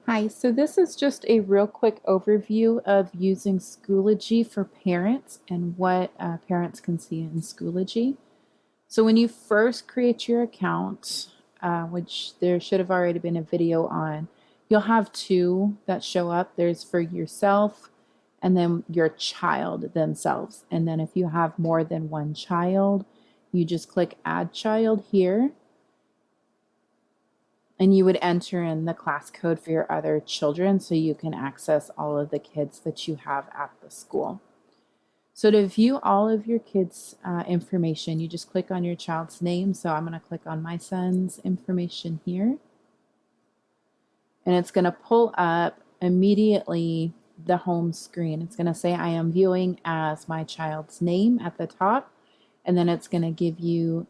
Hi, so this is just a real quick overview of using Schoology for parents and what parents can see in Schoology. So when you first create your account, which there should have already been a video on, you'll have two that show up. There's for yourself and then your child themselves. And then if you have more than one child, you just click Add Child here and you would enter in the class code for your other children so you can access all of the kids that you have at the school. So to view all of your kids' information, you just click on your child's name. So I'm going to click on my son's information here. And it's going to pull up immediately the home screen. It's going to say I am viewing as my child's name at the top. And then it's going to give you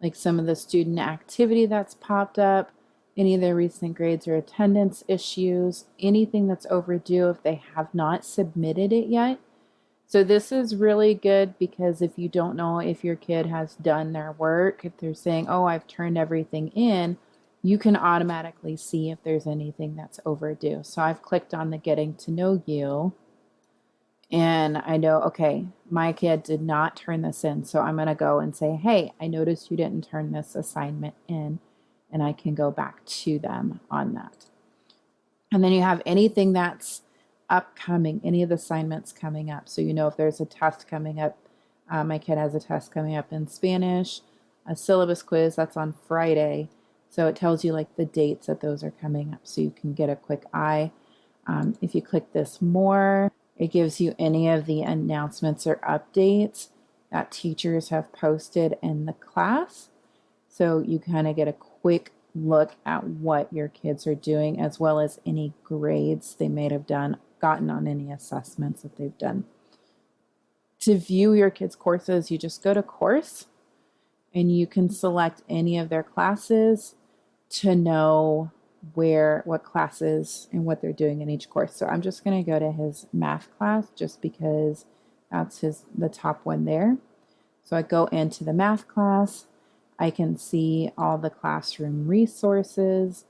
like some of the student activity that's popped up, any of their recent grades or attendance issues, anything that's overdue if they have not submitted it yet. So this is really good because if you don't know if your kid has done their work, if they're saying, oh, I've turned everything in, you can automatically see if there's anything that's overdue. So I've clicked on the getting to know you and I know, okay, my kid did not turn this in. So I'm going to go and say, hey, I noticed you didn't turn this assignment in, and I can go back to them on that. And then you have anything that's upcoming, any of the assignments coming up. So you know if there's a test coming up, my kid has a test coming up in Spanish, a syllabus quiz that's on Friday. So it tells you like the dates that those are coming up so you can get a quick eye. If you click this more, it gives you any of the announcements or updates that teachers have posted in the class. So you kind of get a quick look at what your kids are doing, as well as any grades they may have gotten on any assessments that they've done. To view your kids' courses, you just go to course and you can select any of their classes to know what classes and what they're doing in each course. So I'm just going to go to his math class just because that's the top one there. So I go into the math class. I can see all the classroom resources,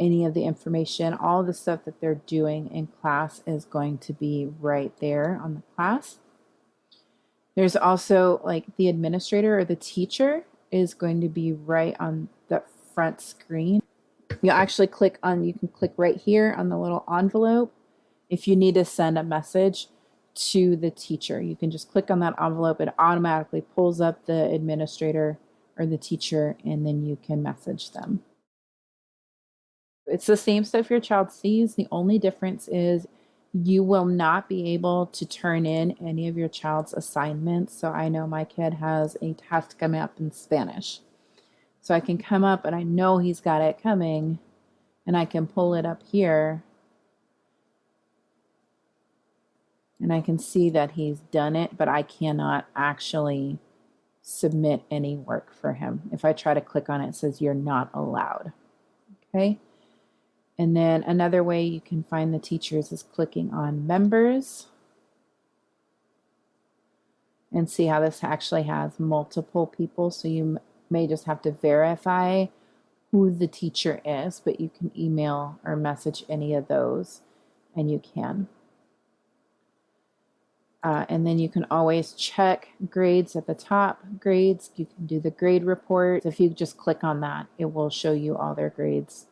any of the information, all the stuff that they're doing in class is going to be right there on the class. There's also like the administrator or the teacher is going to be right on the front screen. You actually you can click right here on the little envelope. If you need to send a message to the teacher, you can just click on that envelope. It automatically pulls up the administrator or the teacher, and then you can message them. It's the same stuff your child sees. The only difference is you will not be able to turn in any of your child's assignments. So I know my kid has a test coming up in Spanish. So I can come up and I know he's got it coming and I can pull it up here and I can see that he's done it, but I cannot actually submit any work for him. If I try to click on it, it says you're not allowed. Okay. And then another way you can find the teachers is clicking on members and see how this actually has multiple people. So you may just have to verify who the teacher is, but you can email or message any of those and you can. And then you can always check grades at the top. Grades, you can do the grade report. If you just click on that, it will show you all their grades.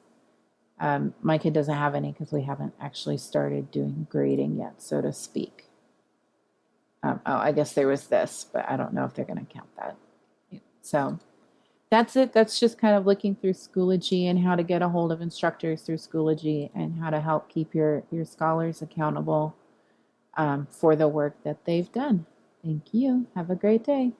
My kid doesn't have any because we haven't actually started doing grading yet, so to speak. Oh, I guess there was this, but I don't know if they're going to count that. So that's it. That's just kind of looking through Schoology and how to get a hold of instructors through Schoology and how to help keep your scholars accountable for the work that they've done. Thank you. Have a great day.